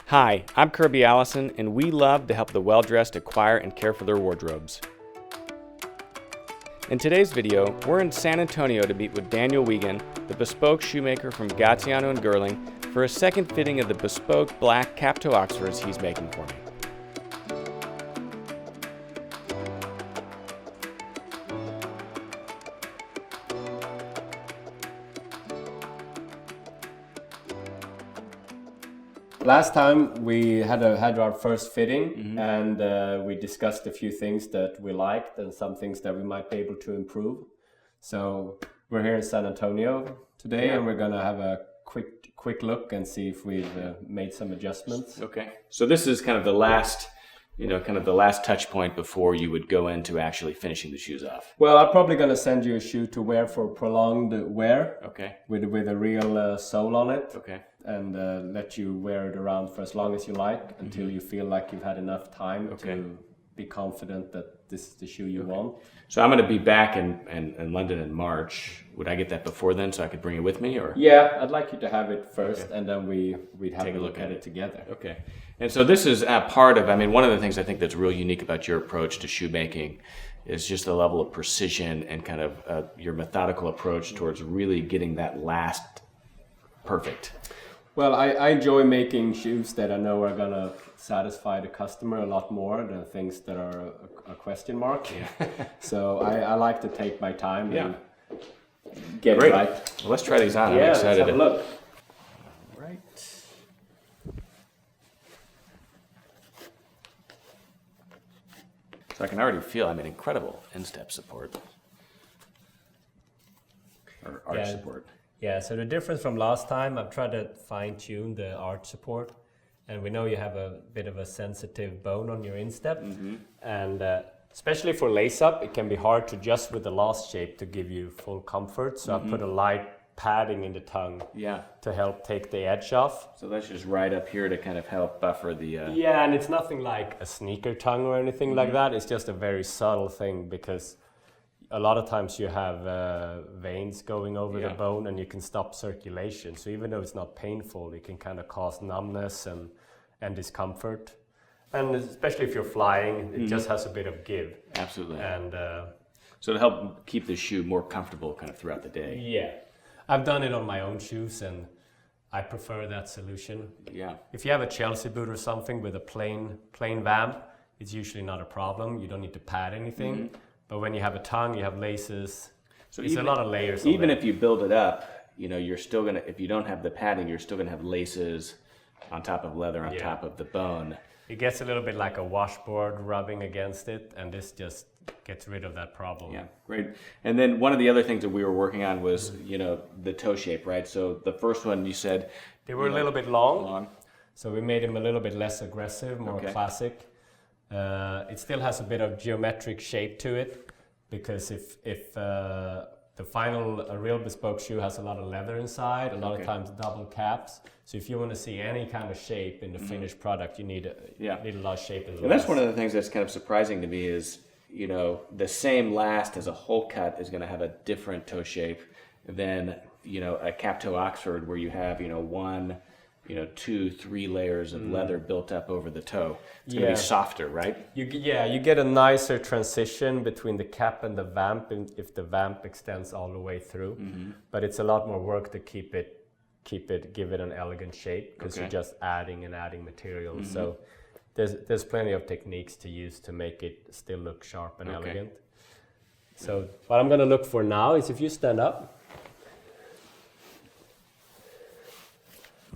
Hi, I'm Kirby Allison, and we love to help the well-dressed acquire and care for their wardrobes. In today's video, we're in San Antonio to meet with Daniel Wegan, the bespoke shoemaker from Gaziano and Girling, for a second fitting of the bespoke black captoe Oxfords he's making for me. Last time we had our first fitting, and we discussed a few things that we liked and some things that we might be able to improve. So we're here in San Antonio today, and we're gonna have a quick look and see if we've made some adjustments. Okay. So this is kind of the last, the last touch point before you would go into actually finishing the shoes off. Well, I'm probably gonna send you a shoe to wear for prolonged wear. Okay. With a real sole on it. Okay. And let you wear it around for as long as you like until you feel like you've had enough time to be confident that this is the shoe you want. So I'm going to be back in London in March. Would I get that before then so I could bring it with me? Or yeah, I'd like you to have it first, and then we'd have a look at it together. Okay. And so this is part of, one of the things I think that's real unique about your approach to shoemaking is just the level of precision and kind of your methodical approach towards really getting that last perfect. Well, I enjoy making shoes that I know are going to satisfy the customer a lot more than things that are a question mark. Yeah. So I like to take my time and get it right. Well, let's try these on. Yeah, I'm excited. Let's have a look. Right. So I can already feel, incredible Instep support. Or arch support. Yeah, so the difference from last time, I've tried to fine-tune the arch support, and we know you have a bit of a sensitive bone on your instep, and especially for lace-up, it can be hard to adjust with the last shape to give you full comfort, so I put a light padding in the tongue to help take the edge off. So that's just right up here to kind of help buffer the... Yeah, and it's nothing like a sneaker tongue or anything like that, it's just a very subtle thing, because a lot of times you have veins going over the bone and you can stop circulation. So even though it's not painful, it can kind of cause numbness and discomfort. And especially if you're flying, it just has a bit of give. Absolutely. And so to help keep the shoe more comfortable kind of throughout the day. Yeah. I've done it on my own shoes and I prefer that solution. Yeah. If you have a Chelsea boot or something with a plain vamp, it's usually not a problem. You don't need to pad anything. But when you have a tongue, you have laces. So it's a lot of layers. Even if you build it up, you're still gonna. If you don't have the padding, you're still gonna have laces on top of leather, on top of the bone. It gets a little bit like a washboard rubbing against it, and this just gets rid of that problem. Yeah, great. And then one of the other things that we were working on was, the toe shape, right? So the first one you said they were a little bit long, so we made them a little bit less aggressive, more classic. It still has a bit of geometric shape to it, because if the final real bespoke shoe has a lot of leather inside, a lot of times double caps. So if you want to see any kind of shape in the finished product, you need a lot of shape in the And that's one of the things that's kind of surprising to me is, the same last as a whole cut is going to have a different toe shape than, a captoe Oxford where you have, one, 2, 3 layers of leather built up over the toe. It's going to be softer, right? You get a nicer transition between the cap and the vamp if the vamp extends all the way through. But it's a lot more work to give it an elegant shape, because you're just adding material. So there's plenty of techniques to use to make it still look sharp and elegant. So what I'm going to look for now is if you stand up.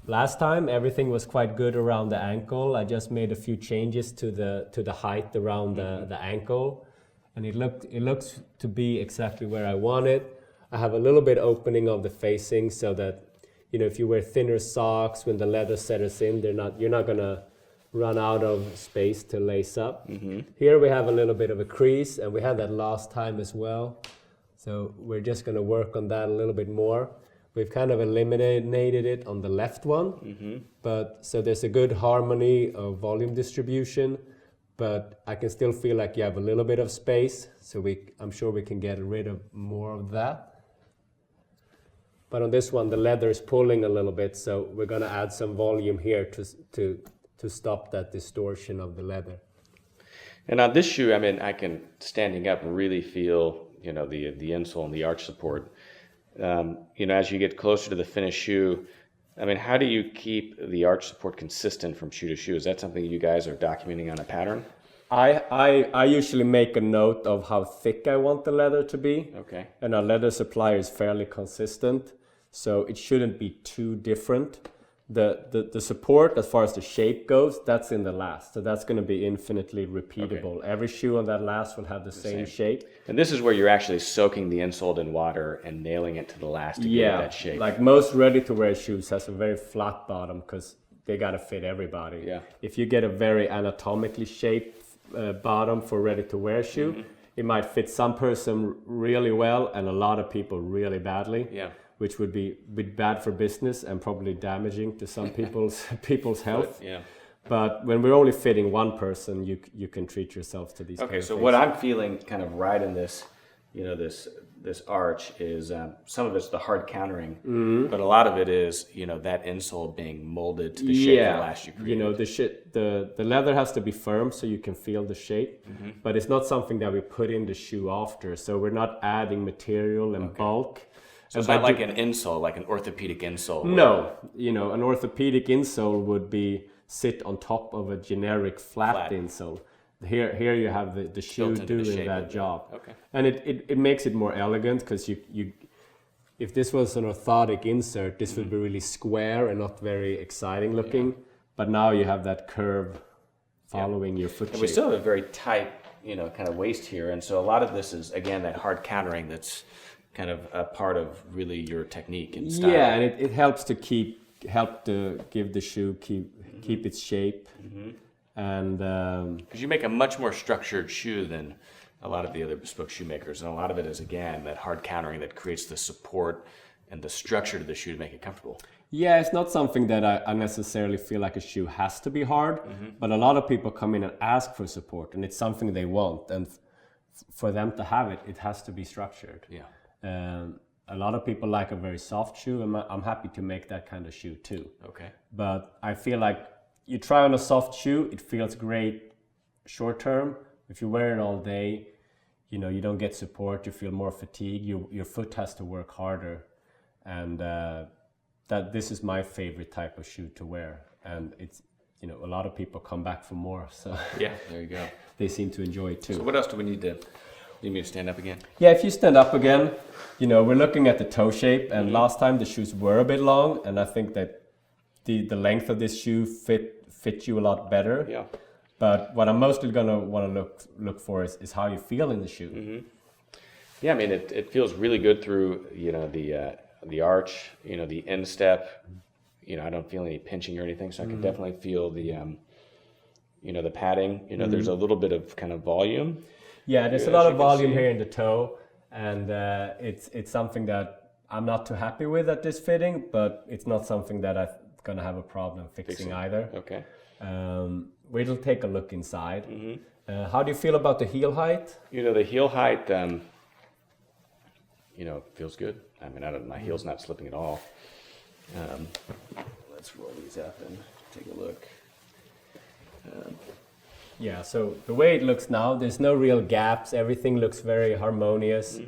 Last time everything was quite good around the ankle. I just made a few changes to the height around the ankle, and it looks to be exactly where I want it. I have a little bit opening of the facing so that if you wear thinner socks, when the leather settles in, you're not gonna run out of space to lace up. Here we have a little bit of a crease, and we had that last time as well. So we're just gonna work on that a little bit more. We've kind of eliminated it on the left one, but so there's a good harmony of volume distribution, but I can still feel like you have a little bit of space, so I'm sure we can get rid of more of that. But on this one, the leather is pulling a little bit, so we're gonna add some volume here to to stop that distortion of the leather. And on this shoe, I mean, I can, standing up, really feel, you know, the insole and the arch support. You know, as you get closer to the finished shoe, I mean, how do you keep the arch support consistent from shoe to shoe? Is that something you guys are documenting on a pattern? I usually make a note of how thick I want the leather to be. Okay. And our leather supplier is fairly consistent, so it shouldn't be too different. The support, as far as the shape goes, that's in the last. So that's going to be infinitely repeatable. Okay. Every shoe on that last will have the same shape. And this is where you're actually soaking the insole in water and nailing it to the last to get that shape. Like most ready-to-wear shoes has a very flat bottom because they got to fit everybody. Yeah. If you get a very anatomically shaped bottom for ready-to-wear shoe, it might fit some person really well and a lot of people really badly. Yeah. Which would be bad for business and probably damaging to some people's health. Yeah. But when we're only fitting one person, you can treat yourself to these. Okay, so what I'm feeling kind of right in this, you know, this arch is some of it's the hard countering, but a lot of it is, you know, that insole being molded to the shape of the last you created. You know, the leather has to be firm so you can feel the shape, but it's not something that we put in the shoe after. So we're not adding material and bulk. So it's not like an insole, like an orthopedic insole. No, you know, an orthopedic insole would be sit on top of a generic flat insole. Here you have the shoe doing that job. Okay. And it makes it more elegant because you if this was an orthotic insert, this would be really square and not very exciting looking. Yeah. But now you have that curve following your foot shape. And we still have a very tight, you know, kind of waist here. And so a lot of this is, again, that hard countering that's kind of a part of really your technique and style. Yeah, and it helps to help to give the shoe keep its shape. And because you make a much more structured shoe than a lot of the other bespoke shoemakers, and a lot of it is, again, that hard countering that creates the support and the structure to the shoe to make it comfortable. Yeah, it's not something that I necessarily feel like a shoe has to be hard, but a lot of people come in and ask for support, and it's something they want, and for them to have it, it has to be structured. Yeah. A lot of people like a very soft shoe, and I'm happy to make that kind of shoe too. Okay. But I feel like you try on a soft shoe, it feels great short term. If you wear it all day, you know, you don't get support, you feel more fatigue, your foot has to work harder. And that this is my favorite type of shoe to wear. And it's, you know, a lot of people come back for more. So yeah, there you go. They seem to enjoy it too. So what else do we need to... You need me to stand up again? Yeah, if you stand up again, you know, we're looking at the toe shape, and last time the shoes were a bit long, and I think that the length of this shoe fit you a lot better. Yeah. But what I'm mostly gonna want to look for is how you feel in the shoe. Yeah, I mean, it feels really good through, you know, the arch, you know, the instep. You know, I don't feel any pinching or anything, so I can definitely feel the, you know, the padding. You know, there's a little bit of kind of volume. Yeah, there's a lot of volume here in the toe, and it's something that I'm not too happy with at this fitting, but it's not something that I'm going to have a problem fixing either. Okay. We'll take a look inside. How do you feel about the heel height? You know, the heel height, you know, feels good. I mean, my heel's not slipping at all. Let's roll these up and take a look. Yeah, so the way it looks now, there's no real gaps. Everything looks very harmonious.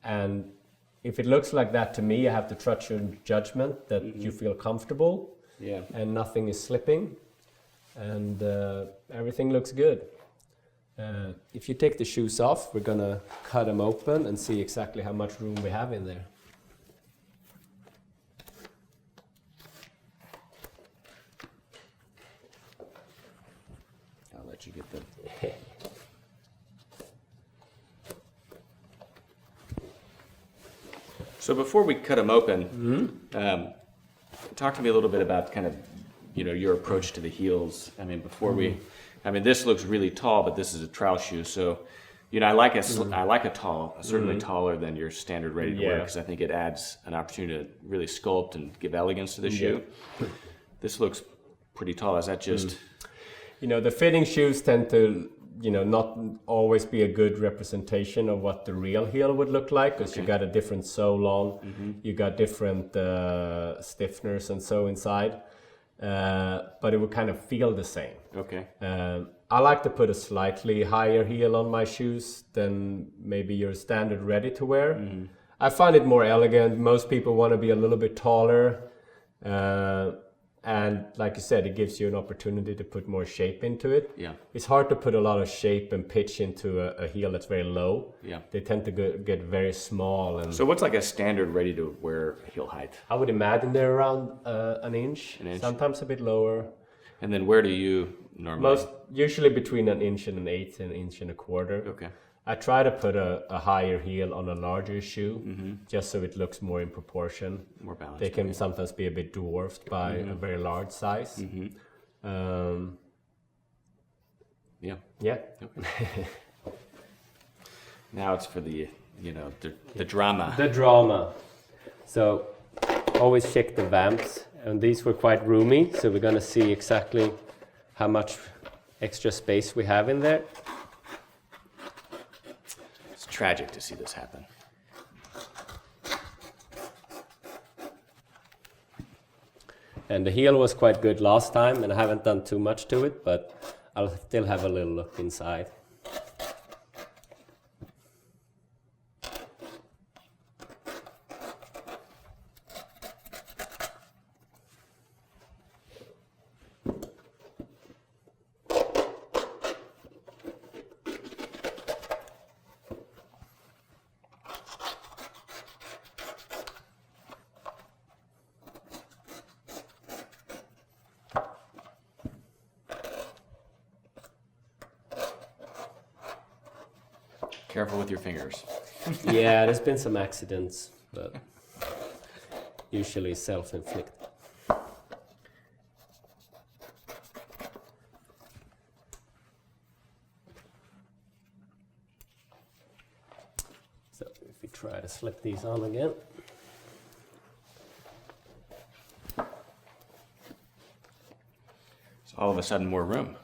And if it looks like that to me, I have to trust your judgment that you feel comfortable. Yeah. And nothing is slipping. And everything looks good. If you take the shoes off, we're going to cut them open and see exactly how much room we have in there. You get the So before we cut them open, talk to me a little bit about kind of, you know, your approach to the heels. I mean, this looks really tall, but this is a trowel shoe, so you know, I like a tall, certainly taller than your standard ready to wear, because I think it adds an opportunity to really sculpt and give elegance to the shoe. This looks pretty tall. Is that just? You know, the fitting shoes tend to, you know, not always be a good representation of what the real heel would look like, because you got a different sole on, you got different stiffeners and so inside. but it would kind of feel the same. Okay. I like to put a slightly higher heel on my shoes than maybe your standard ready to wear. Mm-hmm. I find it more elegant. Most people want to be a little bit taller. And like you said, it gives you an opportunity to put more shape into it. Yeah. It's hard to put a lot of shape and pitch into a heel that's very low. Yeah. They tend to get very small. And so what's like a standard ready to wear heel height? I would imagine they're around an inch, sometimes a bit lower. And then where do you normally? Usually between an inch and an eighth and an inch and a quarter. Okay. I try to put a higher heel on a larger shoe, just so it looks more in proportion. More balanced. They can sometimes be a bit dwarfed by a very large size. Yeah. Yeah. Okay. Now it's for the drama. The drama. So always check the vamps, and these were quite roomy, so we're gonna see exactly how much extra space we have in there. It's tragic to see this happen. And the heel was quite good last time, and I haven't done too much to it, but I'll still have a little look inside. Careful with your fingers. Yeah, there's been some accidents, but usually self-inflicted. So if we try to slip these on again. So all of a sudden more room.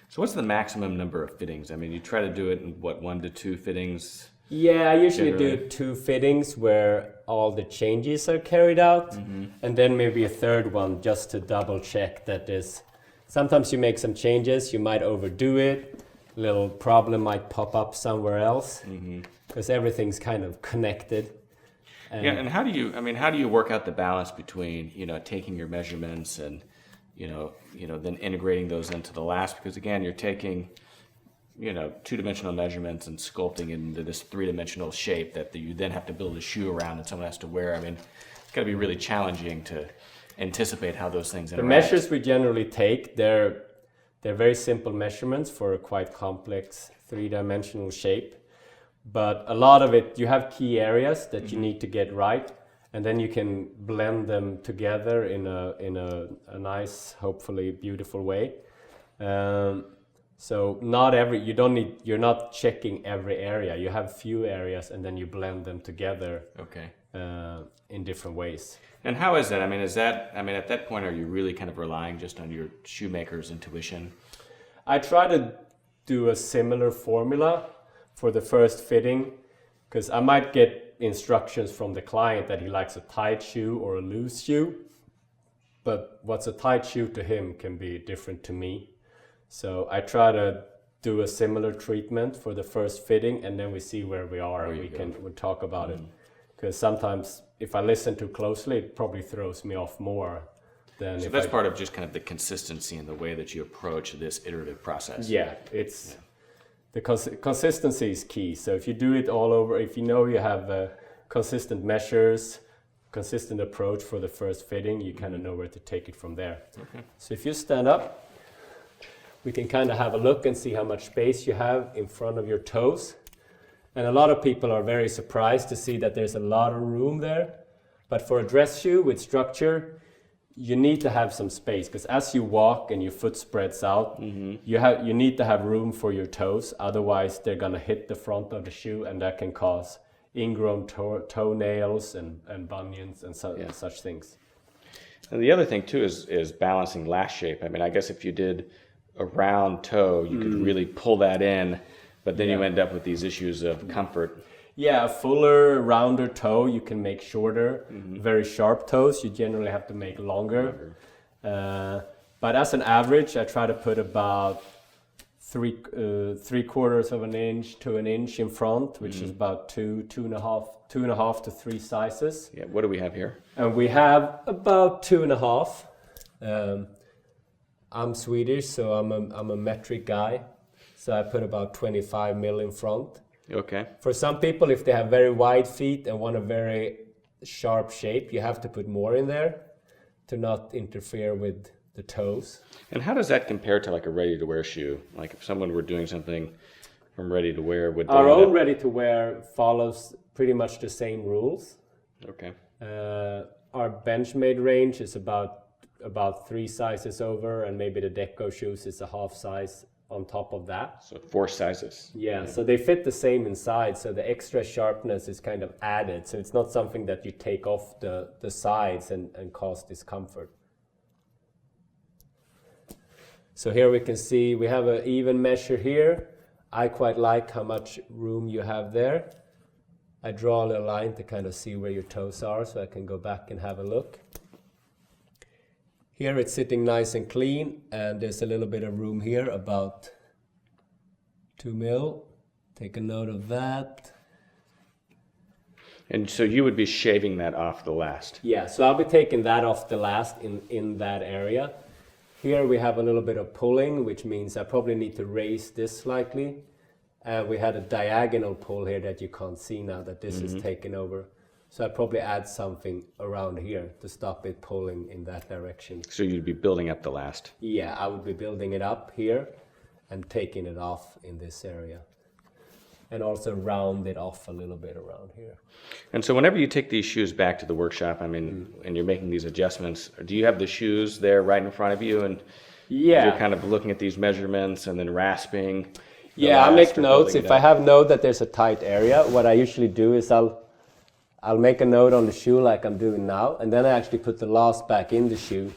So what's the maximum number of fittings? I mean, you try to do it in what, 1 to 2 fittings? Yeah, I usually do 2 fittings where all the changes are carried out, and then maybe a third one just to double check that is. Sometimes you make some changes, you might overdo it, little problem might pop up somewhere else, because everything's kind of connected. And how do you work out the balance between, taking your measurements and then integrating those into the last, because again, you're taking, 2-dimensional measurements and sculpting into this 3-dimensional shape that you then have to build a shoe around and someone has to wear. I mean, it's got to be really challenging to anticipate how those things interact. The measures we generally take, they're very simple measurements for a quite complex 3-dimensional shape. But a lot of it, you have key areas that you need to get right. And then you can blend them together in a nice, hopefully beautiful way. So you're not checking every area. You have few areas and then you blend them together. Okay. In different ways. And how is that? At that point, are you really kind of relying just on your shoemaker's intuition? I try to do a similar formula for the first fitting, because I might get instructions from the client that he likes a tight shoe or a loose shoe, but what's a tight shoe to him can be different to me. So I try to do a similar treatment for the first fitting, and then we see where we are and we'll talk about it. Because sometimes if I listen too closely, it probably throws me off more than so if that's part of just kind of the consistency in the way that you approach this iterative process. Yeah, the consistency is key. So if you do it all over, if you have consistent measures, consistent approach for the first fitting, you kind of know where to take it from there. Okay. So if you stand up, we can kind of have a look and see how much space you have in front of your toes. And a lot of people are very surprised to see that there's a lot of room there. But for a dress shoe with structure, you need to have some space, because as you walk and your foot spreads out, you need to have room for your toes. Otherwise, they're going to hit the front of the shoe, and that can cause ingrown toenails and bunions and such things. And the other thing too is balancing last shape. I mean, I guess if you did a round toe, you could really pull that in, but then you end up with these issues of comfort. Yeah, a fuller, rounder toe you can make shorter. Very sharp toes you generally have to make longer. But as an average, I try to put about 3/4 of an inch to an inch in front, which is about two and a half to 3 sizes. Yeah. What do we have here? And we have about 2.5. I'm Swedish, so I'm a metric guy. So I put about 25 mil in front. Okay. For some people, if they have very wide feet and want a very sharp shape, you have to put more in there to not interfere with the toes. And how does that compare to like a ready-to-wear shoe? Like if someone were doing something from ready-to-wear, would they Our end own up- ready-to-wear follows pretty much the same rules. Okay. Our benchmade range is about 3 sizes over, and maybe the deco shoes is a half size on top of that. So 4 sizes. Yeah, so they fit the same inside, so the extra sharpness is kind of added. So it's not something that you take off the sides and cause discomfort. So here we can see we have an even measure here. I quite like how much room you have there. I draw a little line to kind of see where your toes are, so I can go back and have a look. Here it's sitting nice and clean, and there's a little bit of room here, about 2 mil. Take a note of that. And so you would be shaving that off the last. Yeah, so I'll be taking that off the last in that area. Here we have a little bit of pulling, which means I probably need to raise this slightly. We had a diagonal pull here that you can't see now that this is taken over. So I'd probably add something around here to stop it pulling in that direction. So you'd be building up the last. Yeah, I would be building it up here and taking it off in this area. And also round it off a little bit around here. And so whenever you take these shoes back to the workshop, I mean, and you're making these adjustments, do you have the shoes there right in front of you and Yeah. you're kind of looking at these measurements and then rasping? the Yeah, I last make or notes. building If it I up? have note that there's a tight area, what I usually do is I'll make a note on the shoe like I'm doing now, and then I actually put the last back in the shoe,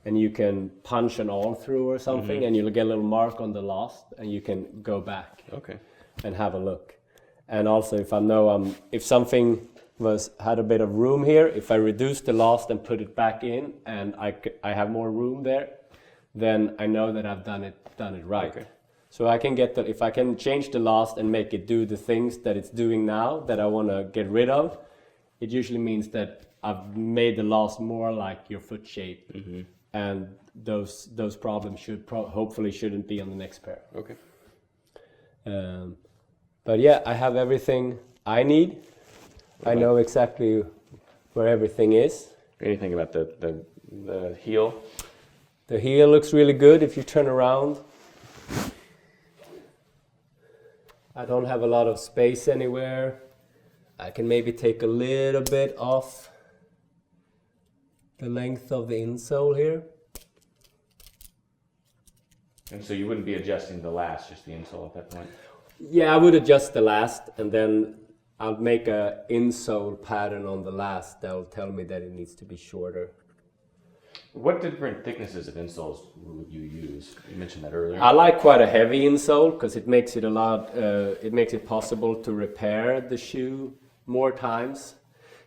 and you can punch an awl through or something, and you'll get a little mark on the last, and you can go back Okay. and have a look. And also, if I know if something had a bit of room here, if I reduce the last and put it back in, and I have more room there, then I know that I've done it right. Okay. So I can if I can change the last and make it do the things that it's doing now that I want to get rid of, it usually means that I've made the last more like your foot shape, and those problems hopefully shouldn't be on the next pair. Okay. But yeah, I have everything I need. I know exactly where everything is. Anything about the heel? The heel looks really good if you turn around. I don't have a lot of space anywhere. I can maybe take a little bit off the length of the insole here. And so you wouldn't be adjusting the last, just the insole at that point? Yeah, I would adjust the last, and then I'll make a insole pattern on the last that'll tell me that it needs to be shorter. What different thicknesses of insoles would you use? You mentioned that earlier. I like quite a heavy insole because it makes it it makes it possible to repair the shoe more times,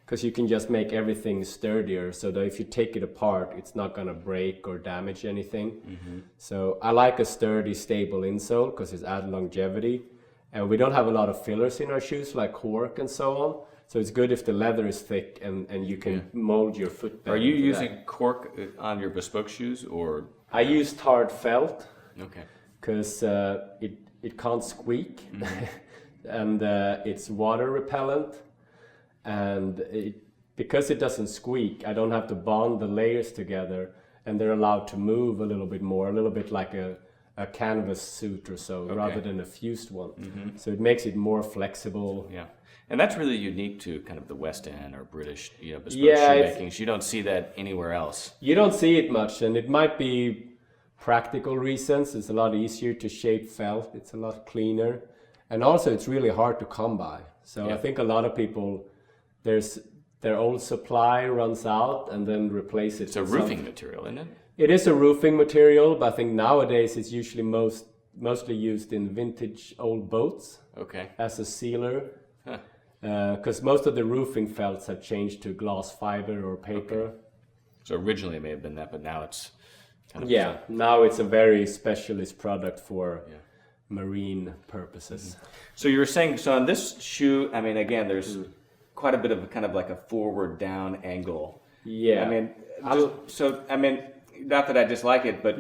because you can just make everything sturdier so that if you take it apart, it's not going to break or damage anything. So I like a sturdy, stable insole because it's added longevity. And we don't have a lot of fillers in our shoes like cork and so on. So it's good if the leather is thick and you can mold your foot better. Are you to using that. cork on your Bespoke shoes or? I used hard felt Okay. because it can't squeak and it's water repellent, and because it doesn't squeak, I don't have to bond the layers together, and they're allowed to move a little bit more, a little bit like a canvas suit or so, rather than a fused one. So it makes it more flexible. Yeah. And that's really unique to kind of the West End or British, bespoke Yeah, shoemaking. You don't see that anywhere else. You don't see it much, and it might be practical reasons. It's a lot easier to shape felt. It's a lot cleaner, and also it's really hard to come by. So I think a lot of people, their old supply runs out and then replace it. It's a roofing material, isn't it? It is a roofing material, but I think nowadays it's usually mostly used in vintage old boats Okay. as a sealer. Huh. because most of the roofing felts have changed to glass fiber or paper. Okay. So originally it may have been that, but now it's kind of... Yeah, now it's a very specialist product for marine purposes. So you were saying, so on this shoe, I mean, again, there's quite a bit of kind of like a forward down angle. Yeah. I mean, I mean, not that I dislike it, but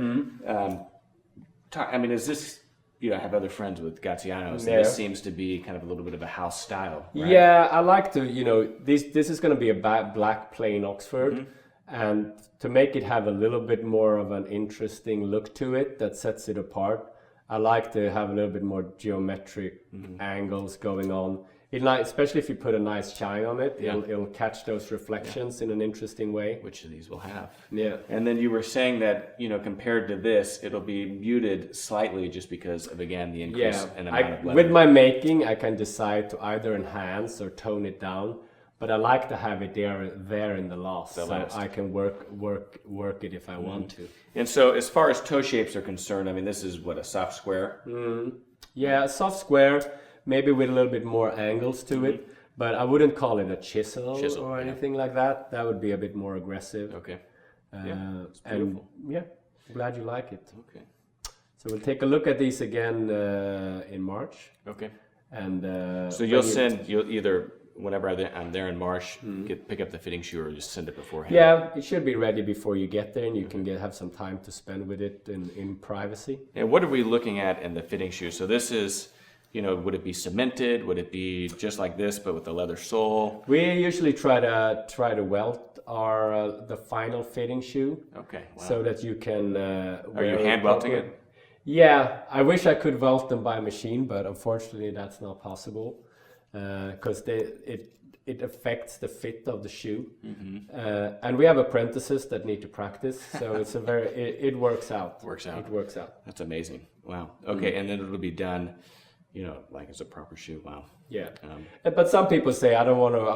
I mean, is this, you know, I have other friends with Gazianos, and this seems to be kind of a little bit of a house style, right? Yeah, I like to, you know, this is going to be a black plain Oxford, and to make it have a little bit more of an interesting look to it that sets it apart, I like to have a little bit more geometric angles going on. Especially if you put a nice shine on it, it'll catch those reflections in an interesting way. Which of these will have. Yeah. And then you were saying that, you know, compared to this, it'll be muted slightly just because of, again, the increase in amount of leather. With my making, I can decide to either enhance or tone it down, but I like to have it there in the last, so I can work it if I want to. And so as far as toe shapes are concerned, I mean, this is what, a soft square? Yeah, a soft square, maybe with a little bit more angles to it, but I wouldn't call it a chisel or anything like that. That would be a bit more aggressive. Okay. It's beautiful. And glad you like it. Okay. So we'll take a look at these again in March. Okay. And so you'll either, whenever I'm there in March, pick up the fitting shoe or just send it beforehand? Yeah, it should be ready before you get there, and you can have some time to spend with it in privacy. And what are we looking at in the fitting shoe? So this is, you know, would it be cemented? Would it be just like this, but with a leather sole? We usually try to welt the final fitting shoe. Okay. Wow. So that you can. Are you hand welting it? Yeah, I wish I could welt them by machine, but unfortunately that's not possible because it affects the fit of the shoe. And we have apprentices that need to practice, so it's it works out. It works out. That's amazing. Wow. Okay, and then it'll be done, you know, like it's a proper shoe. Wow. Yeah. But some people say, I'm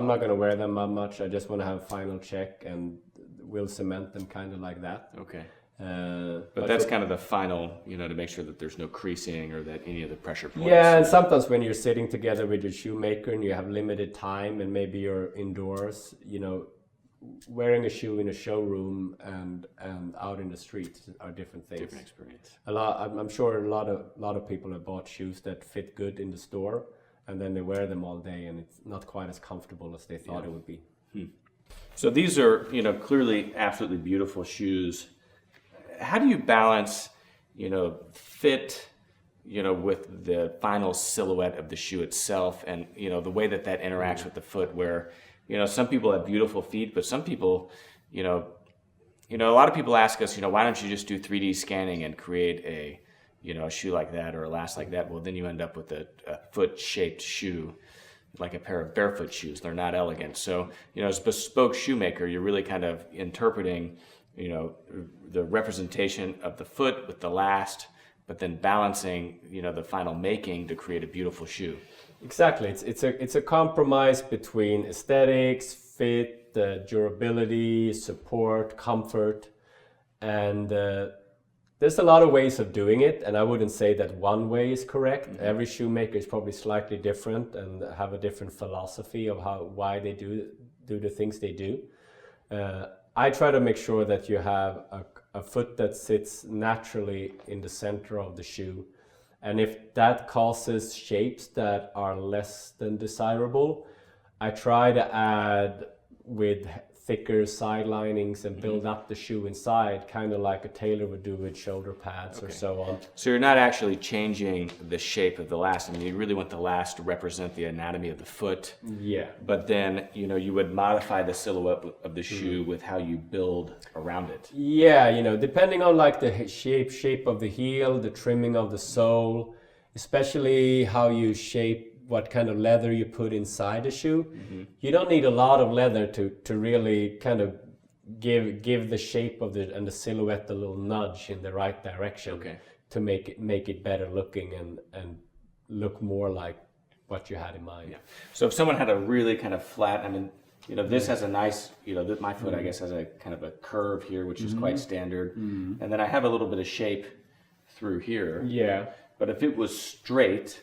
not going to wear them that much. I just want to have a final check, and we'll cement them kind of like that. Okay. But that's kind of the final, you know, to make sure that there's no creasing or that any of the pressure points. Yeah, and sometimes when you're sitting together with your shoemaker and you have limited time and maybe you're indoors, you know, wearing a shoe in a showroom and out in the street are different things. Different experience. I'm sure a lot of people have bought shoes that fit good in the store, and then they wear them all day, and it's not quite as comfortable as they thought it would be. So these are, you know, clearly absolutely beautiful shoes. How do you balance, you know, fit, you know, with the final silhouette of the shoe itself, and, you know, the way that interacts with the foot, where, you know, some people have beautiful feet, but some people, you know, a lot of people ask us, you know, why don't you just do 3D scanning and create a, you know, a shoe like that or a last like that? Well, then you end up with a foot-shaped shoe, like a pair of barefoot shoes. They're not elegant. So, you know, as Bespoke shoemaker, you're really kind of interpreting, you know, the representation of the foot with the last, but then balancing, you know, the final making to create a beautiful shoe. Exactly. It's a compromise between aesthetics, fit, durability, support, comfort, and there's a lot of ways of doing it, and I wouldn't say that one way is correct. Every shoemaker is probably slightly different and have a different philosophy of why they do the things they do. I try to make sure that you have a foot that sits naturally in the center of the shoe. And if that causes shapes that are less than desirable, I try to add with thicker side linings and build up the shoe inside, kind of like a tailor would do with shoulder pads or so on. So you're not actually changing the shape of the last. I mean, you really want the last to represent the anatomy of the foot. Yeah. But then, you know, you would modify the silhouette of the shoe with how you build around it. Yeah, you know, depending on like the shape of the heel, the trimming of the sole, especially how you shape what kind of leather you put inside the shoe. You don't need a lot of leather to really kind of give the shape of and the silhouette a little nudge in the right direction to make it better looking and look more like what you had in mind. Yeah. So if someone had a really kind of flat, I mean, you know, this has a nice, you know, my foot I guess has a kind of a curve here, which is quite standard, and then I have a little bit of shape through here. Yeah. But if it was straight,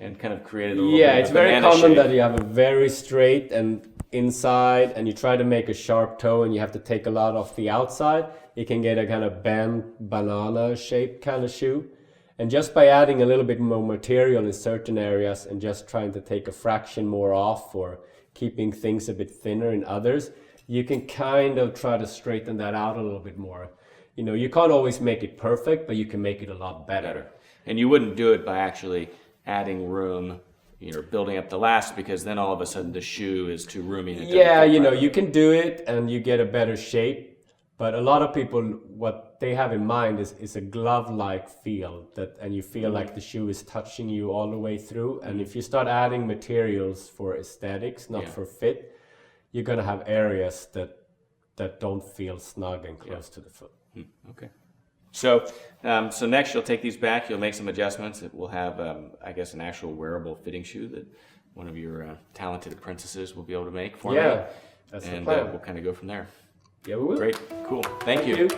and kind of created a little Yeah, bit it's of a very banana common shape. that you have a very straight and inside, and you try to make a sharp toe, and you have to take a lot off the outside. You can get a kind of bent banana shaped kind of shoe. And just by adding a little bit more material in certain areas and just trying to take a fraction more off or keeping things a bit thinner in others, you can kind of try to straighten that out a little bit more. You know, you can't always make it perfect, but you can make it a lot better. And you wouldn't do it by actually adding room, you know, building up the last, because then all of a sudden the shoe is too roomy. And it doesn't Yeah, fit you know, right. you can do it and you get a better shape. But a lot of people, what they have in mind is a glove-like feel, that, and you feel like the shoe is touching you all the way through. And if you start adding materials for aesthetics, not for fit, you're gonna have areas that don't feel snug and close to the foot. Okay. So, so next you'll take these back. You'll make some adjustments. It will have, I guess, an actual wearable fitting shoe that one of your talented apprentices will be able to make for me. Yeah, that's the And plan. we'll kind of go from there. Yeah, we will. Great. Cool. Thank you. you.